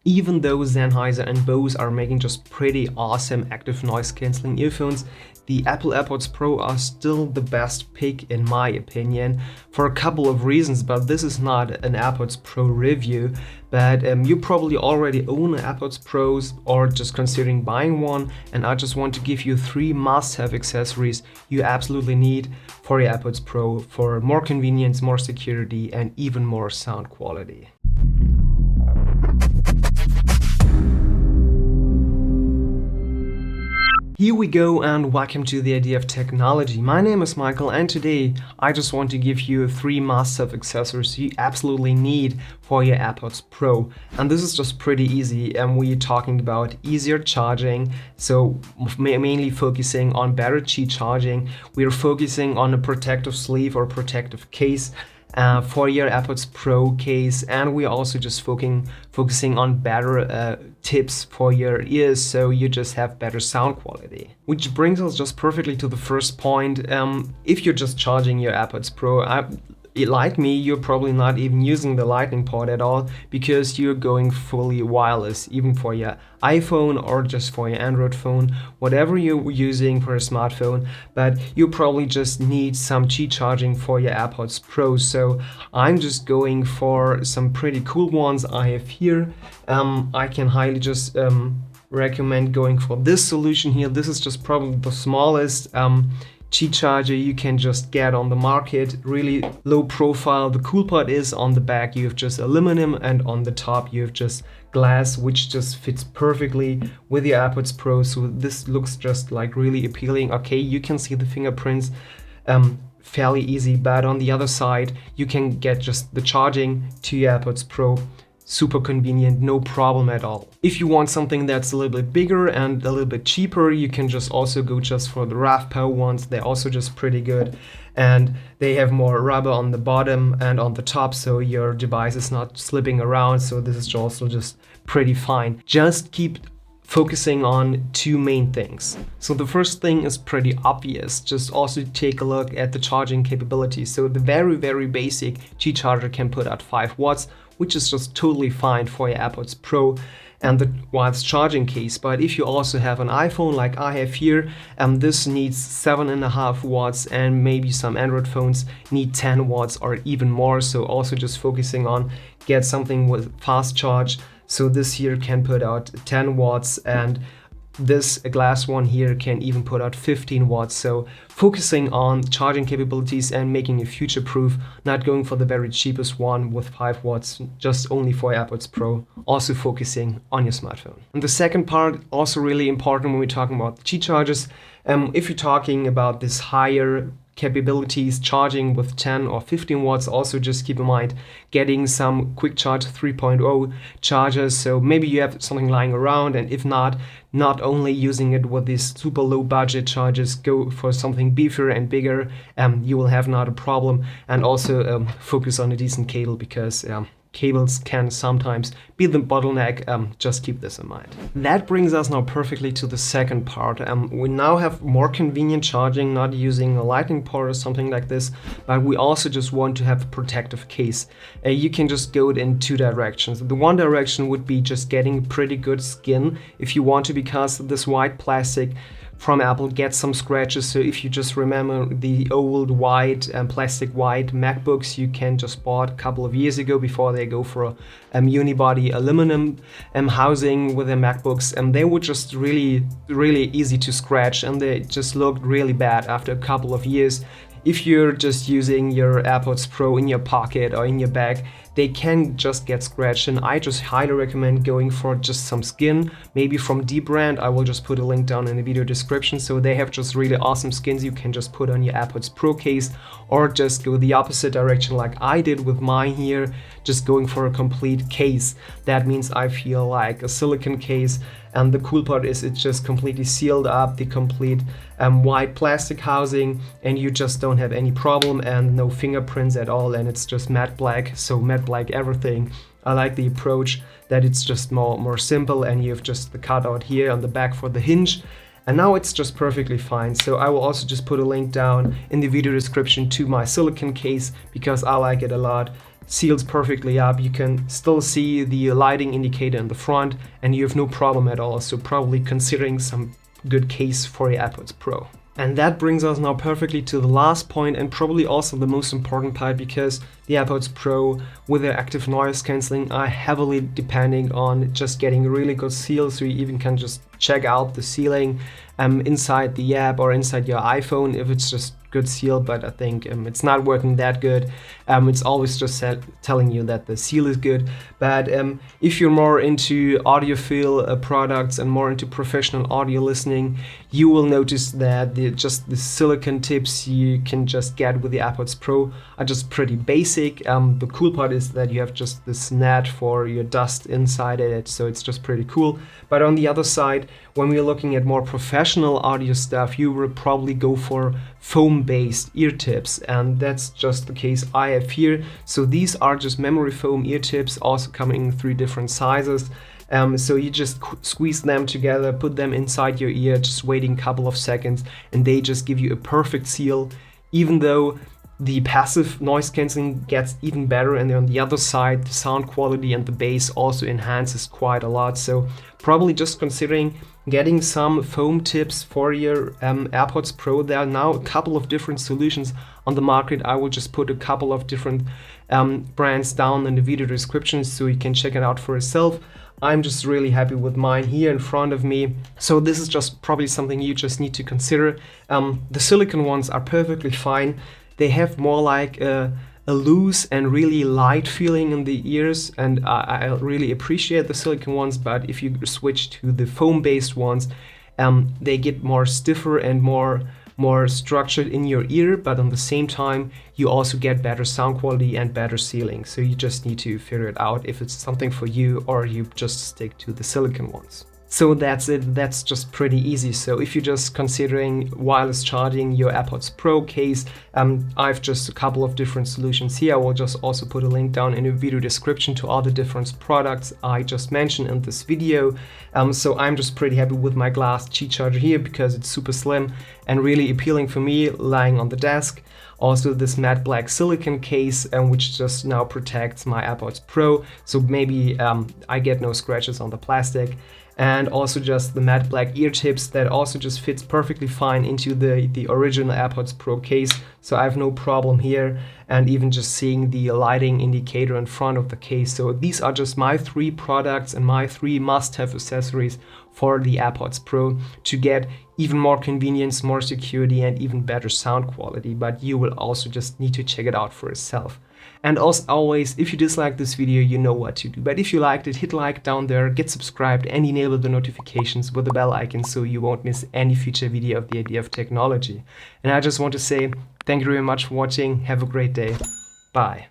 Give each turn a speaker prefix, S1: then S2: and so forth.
S1: Even though Sennheiser and Bose are making just pretty awesome active noise cancelling earphones, the Apple AirPods Pro are still the best pick in my opinion for a couple of reasons, but this is not an AirPods Pro review. But you probably already own AirPods Pros or just considering buying one, and I just want to give you 3 must-have accessories you absolutely need for your AirPods Pro for more convenience, more security, and even more sound quality. Here we go, and welcome to the Idea of Technology. My name is Michael, and today I just want to give you 3 must-have accessories you absolutely need for your AirPods Pro. And this is just pretty easy, and we're talking about easier charging, so mainly focusing on better Qi charging. We're focusing on a protective sleeve or protective case for your AirPods Pro case, and we're also just focusing on better tips for your ears, so you just have better sound quality. Which brings us just perfectly to the first point. If you're just charging your AirPods Pro, like me, you're probably not even using the Lightning port at all because you're going fully wireless, even for your iPhone or just for your Android phone, whatever you're using for a smartphone. But you probably just need some Qi charging for your AirPods Pro. So I'm just going for some pretty cool ones I have here. I can highly just recommend going for this solution here. This is just probably the smallest Qi charger you can just get on the market, really low profile. The cool part is on the back you have just aluminum, and on the top you have just glass, which just fits perfectly with your AirPods Pro. So this looks just like really appealing. Okay, you can see the fingerprints fairly easy, but on the other side you can get just the charging to your AirPods Pro. Super convenient, no problem at all. If you want something that's a little bit bigger and a little bit cheaper, you can just also go just for the RAV-Power ones. They're also just pretty good, and they have more rubber on the bottom and on the top, so your device is not slipping around. So this is also just pretty fine. Just keep focusing on 2 main things. So the first thing is pretty obvious. Just also take a look at the charging capabilities. So the very basic Qi charger can put out 5 watts, which is just totally fine for your AirPods Pro and the wireless charging case. But if you also have an iPhone like I have here, this needs 7.5 watts, and maybe some Android phones need 10 watts or even more. So also just focusing on get something with fast charge. So this here can put out 10 watts, and this glass one here can even put out 15 watts. So focusing on charging capabilities and making it future proof, not going for the very cheapest one with 5 watts, just only for AirPods Pro, also focusing on your smartphone. And the second part, also really important when we're talking about Qi chargers, if you're talking about this higher capabilities charging with 10 or 15 watts, also just keep in mind getting some quick charge 3.0 chargers. So maybe you have something lying around, and if not only using it with these super low budget chargers, go for something beefier and bigger. You will have not a problem, and also focus on a decent cable, because cables can sometimes be the bottleneck. Just keep this in mind. That brings us now perfectly to the second part. We now have more convenient charging, not using a Lightning port or something like this, but we also just want to have a protective case. You can just go in 2 directions. The one direction would be just getting pretty good skin if you want to, because this white plastic from Apple gets some scratches. So if you just remember the old white plastic white MacBooks you can just bought a couple of years ago before they go for a unibody aluminum housing with their MacBooks, and they were just really easy to scratch, and they just looked really bad after a couple of years. If you're just using your AirPods Pro in your pocket or in your bag, they can just get scratched, and I just highly recommend going for just some skin, maybe from Dbrand. I will just put a link down in the video description. So they have just really awesome skins you can just put on your AirPods Pro case, or just go the opposite direction like I did with mine here, just going for a complete case. That means I feel like a silicone case, and the cool part is it's just completely sealed up, the complete white plastic housing, and you just don't have any problem and no fingerprints at all, and it's just matte black, so matte black everything. I like the approach that it's just more simple, and you have just the cutout here on the back for the hinge, and now it's just perfectly fine. So I will also just put a link down in the video description to my silicone case because I like it a lot. seals perfectly up. You can still see the lighting indicator in the front, and you have no problem at all. So probably considering some good case for your AirPods Pro. And that brings us now perfectly to the last point, and probably also the most important part, because the AirPods Pro with their active noise cancelling are heavily depending on just getting a really good seal. So you even can just check out the sealing inside the app or inside your iPhone if it's just good seal, but I think it's not working that good. It's always just telling you that the seal is good. But if you're more into audiophile products and more into professional audio listening, you will notice that the silicone tips you can just get with the AirPods Pro are just pretty basic. The cool part is that you have just this net for your dust inside it, so it's just pretty cool. But on the other side, when we're looking at more professional audio stuff, you will probably go for foam-based ear tips, and that's just the case I have here. So these are just memory foam ear tips, also coming in 3 different sizes. So you just squeeze them together, put them inside your ear, just waiting a couple of seconds, and they just give you a perfect seal, even though the passive noise cancelling gets even better, and on the other side, the sound quality and the bass also enhances quite a lot. So probably just considering getting some foam tips for your AirPods Pro. There are now a couple of different solutions on the market. I will just put a couple of different brands down in the video description so you can check it out for yourself. I'm just really happy with mine here in front of me. So this is just probably something you just need to consider. The silicone ones are perfectly fine. They have more like a loose and really light feeling in the ears, and I really appreciate the silicone ones. But if you switch to the foam-based ones, they get more stiffer and more structured in your ear, but on the same time you also get better sound quality and better sealing. So you just need to figure it out if it's something for you, or you just stick to the silicone ones. So that's it. That's just pretty easy. So if you're just considering wireless charging your AirPods Pro case, I've just a couple of different solutions here. I will just also put a link down in the video description to all the different products I just mentioned in this video. So I'm just pretty happy with my glass Qi charger here because it's super slim and really appealing for me lying on the desk. Also this matte black silicone case, which just now protects my AirPods Pro, so maybe I get no scratches on the plastic. And also just the matte black ear tips that also just fits perfectly fine into the original AirPods Pro case, so I have no problem here. And even just seeing the lighting indicator in front of the case. So these are just my 3 products and my 3 must-have accessories for the AirPods Pro to get even more convenience, more security, and even better sound quality. But you will also just need to check it out for yourself. And as always, if you dislike this video, you know what to do. But if you liked it, hit like down there, get subscribed, and enable the notifications with the bell icon so you won't miss any future video of the Idea of Technology. And I just want to say thank you very much for watching. Have a great day. Bye.